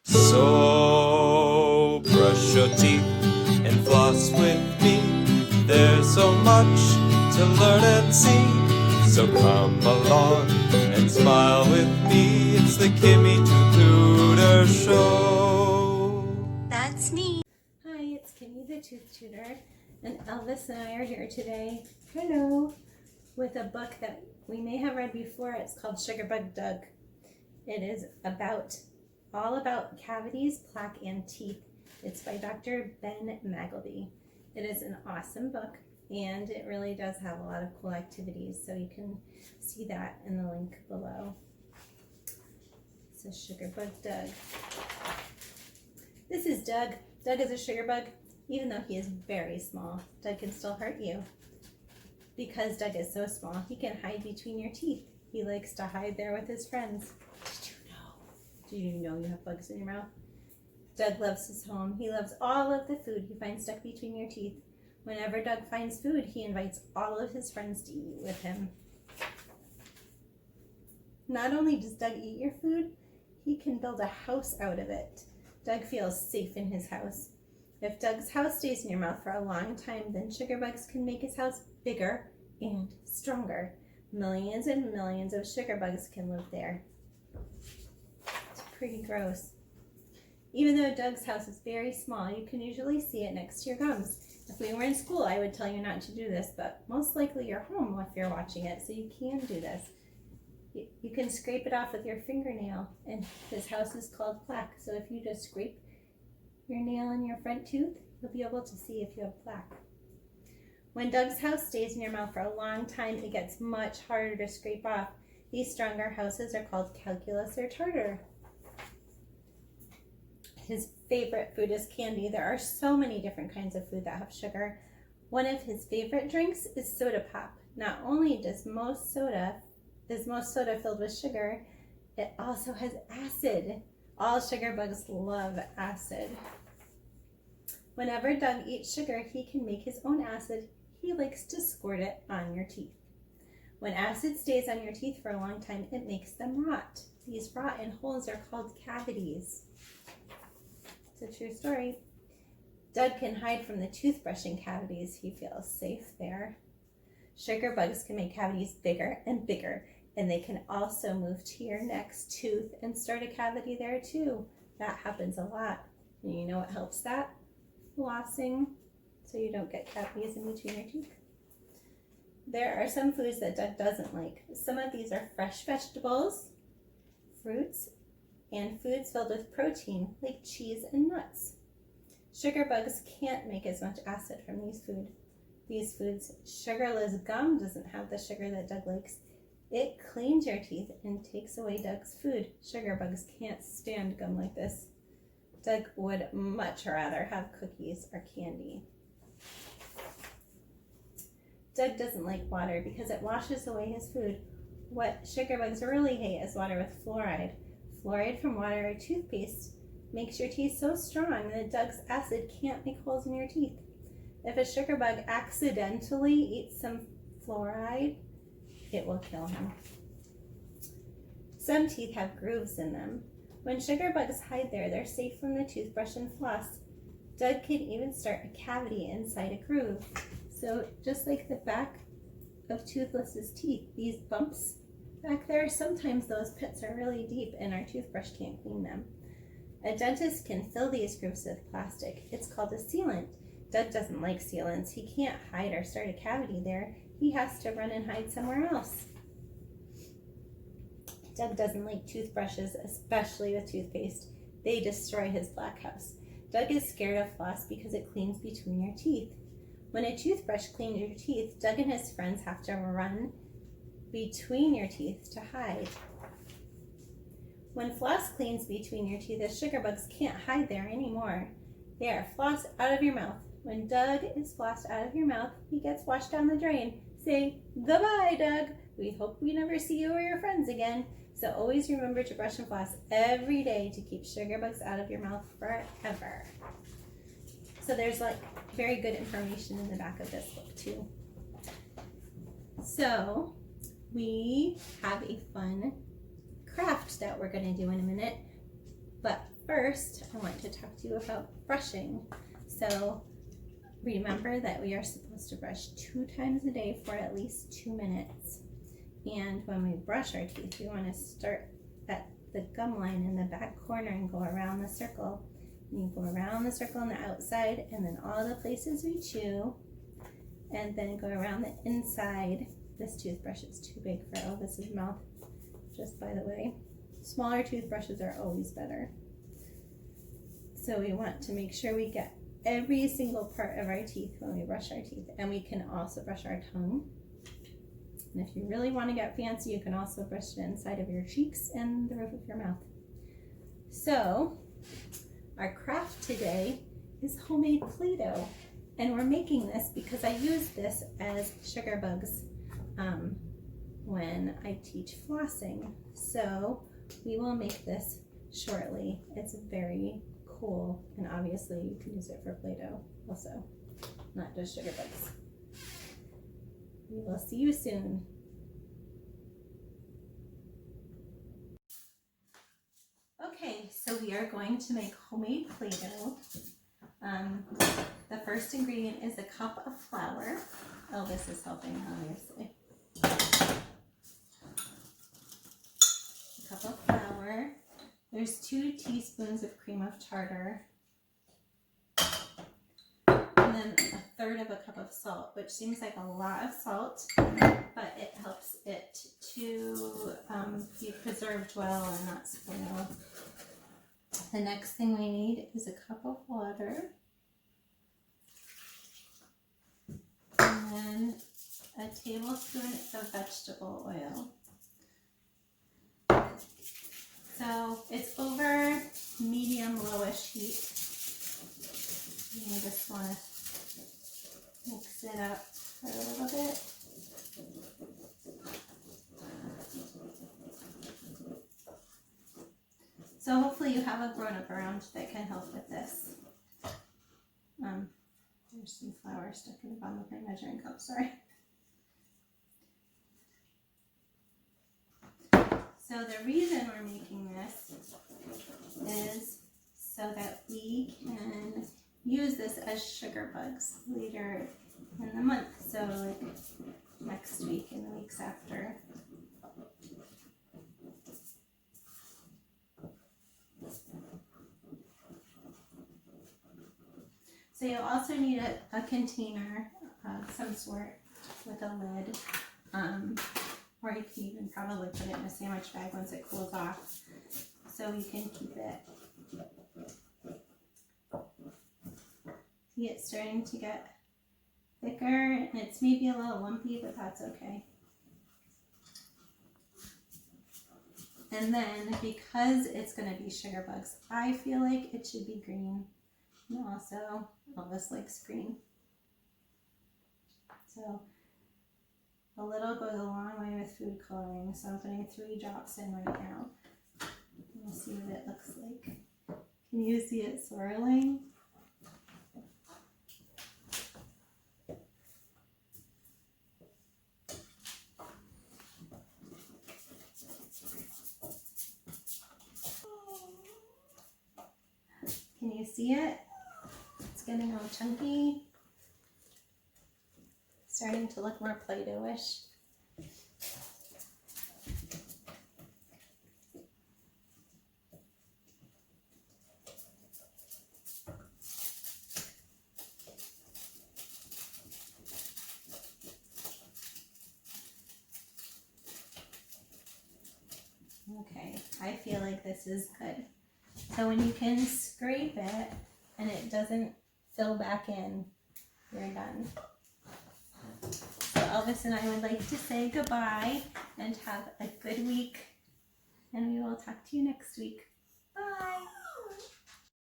So brush your teeth and floss with me. There's so much to learn and see. So come along and smile with me. It's the Kimmy Tutor Show. That's me. Hi, it's Kimmy the Tooth Tutor, and Elvis and I are here today, hello, with a book that we may have read before. It's called Sugarbug Doug. It is all about cavities, plaque, and teeth. It's by Dr. Ben Magleby. It is an awesome book, and it really does have a lot of cool activities, so you can see that in the link below. So Sugarbug Doug. This is Doug. Doug is a sugar bug. Even though he is very small, Doug can still hurt you. Because Doug is so small, he can hide between your teeth. He likes to hide there with his friends. Did you know you have bugs in your mouth? Doug loves his home. He loves all of the food he finds stuck between your teeth. Whenever Doug finds food, he invites all of his friends to eat with him. Not only does Doug eat your food, he can build a house out of it. Doug feels safe in his house. If Doug's house stays in your mouth for a long time, then sugar bugs can make his house bigger and stronger. Millions and millions of sugar bugs can live there. It's pretty gross. Even though Doug's house is very small, you can usually see it next to your gums. If we were in school, I would tell you not to do this, but most likely you're home if you're watching it, so you can do this. You can scrape it off with your fingernail, and his house is called plaque, so if you just scrape your nail in your front tooth, you'll be able to see if you have plaque. When Doug's house stays in your mouth for a long time, it gets much harder to scrape off. These stronger houses are called calculus or tartar. His favorite food is candy. There are so many different kinds of food that have sugar. One of his favorite drinks is soda pop. Not only is most soda filled with sugar, it also has acid. All sugar bugs love acid. Whenever Doug eats sugar, he can make his own acid. He likes to squirt it on your teeth. When acid stays on your teeth for a long time, it makes them rot. These rotten holes are called cavities. It's a true story. Doug can hide from the toothbrushing cavities. He feels safe there. Sugar bugs can make cavities bigger and bigger, and they can also move to your next tooth and start a cavity there too. That happens a lot. And you know what helps that? Flossing, so you don't get cavities in between your teeth. There are some foods that Doug doesn't like. Some of these are fresh vegetables, fruits, and foods filled with protein like cheese and nuts. Sugar bugs can't make as much acid from these foods. Sugarless gum doesn't have the sugar that Doug likes. It cleans your teeth and takes away Doug's food. Sugar bugs can't stand gum like this. Doug would much rather have cookies or candy. Doug doesn't like water because it washes away his food. What sugar bugs really hate is water with fluoride. Fluoride from water or toothpaste makes your teeth so strong that Doug's acid can't make holes in your teeth. If a sugar bug accidentally eats some fluoride, it will kill him. Some teeth have grooves in them. When sugar bugs hide there, they're safe from the toothbrush and floss. Doug can even start a cavity inside a groove. So just like the back of Toothless's teeth, these bumps back there, sometimes those pits are really deep and our toothbrush can't clean them. A dentist can fill these grooves with plastic. It's called a sealant. Doug doesn't like sealants. He can't hide or start a cavity there. He has to run and hide somewhere else. Doug doesn't like toothbrushes, especially with toothpaste. They destroy his plaque house. Doug is scared of floss because it cleans between your teeth. When a toothbrush cleans your teeth, Doug and his friends have to run between your teeth to hide. When floss cleans between your teeth, the sugar bugs can't hide there anymore. They are flossed out of your mouth. When Doug is flossed out of your mouth, he gets washed down the drain. Say, goodbye, Doug. We hope we never see you or your friends again. So always remember to brush and floss every day to keep sugar bugs out of your mouth forever. So there's like very good information in the back of this book too. So we have a fun craft that we're going to do in a minute. But first, I want to talk to you about brushing. So remember that we are supposed to brush 2 times a day for at least 2 minutes. And when we brush our teeth, we want to start at the gum line in the back corner and go around the circle. And you go around the circle on the outside, and then all the places we chew, and then go around the inside. This toothbrush is too big for Elvis's mouth, just by the way. Smaller toothbrushes are always better. So we want to make sure we get every single part of our teeth when we brush our teeth. And we can also brush our tongue. And if you really want to get fancy, you can also brush the inside of your cheeks and the roof of your mouth. So our craft today is homemade Play-Doh. And we're making this because I use this as sugar bugs when I teach flossing. So we will make this shortly. It's very cool, and obviously you can use it for Play-Doh also, not just sugar bugs. We will see you soon. Okay, so we are going to make homemade Play-Doh. The first ingredient is a cup of flour. Elvis is helping, obviously. A cup of flour. There's 2 teaspoons of cream of tartar. And then 1/3 of a cup of salt, which seems like a lot of salt, but it helps it to be preserved well and not spoil. The next thing we need is a cup of water. And then a tablespoon of vegetable oil. So it's over medium-lowish heat. You just want to mix it up for a little bit. So hopefully you have a grown-up around that can help with this. There's some flour stuck in the bottom of my measuring cup, sorry. So the reason we're making this is so that we can use this as sugar bugs later in the month. So like next week and the weeks after. So you'll also need a container of some sort with a lid, or you can even probably put it in a sandwich bag once it cools off, so you can keep it. See, it's starting to get thicker, and it's maybe a little lumpy, but that's okay. And then because it's going to be sugar bugs, I feel like it should be green. And also, Elvis likes green. So a little goes a long way with food coloring. So I'm putting 3 drops in right now. We'll see what it looks like. Can you see it swirling? Can you see it? It's getting all chunky. Starting to look more Play-Doh-ish. Okay, I feel like this is good. So when you can scrape it and it doesn't fill back in, you're done. So Elvis and I would like to say goodbye and have a good week, and we will talk to you next week. Bye!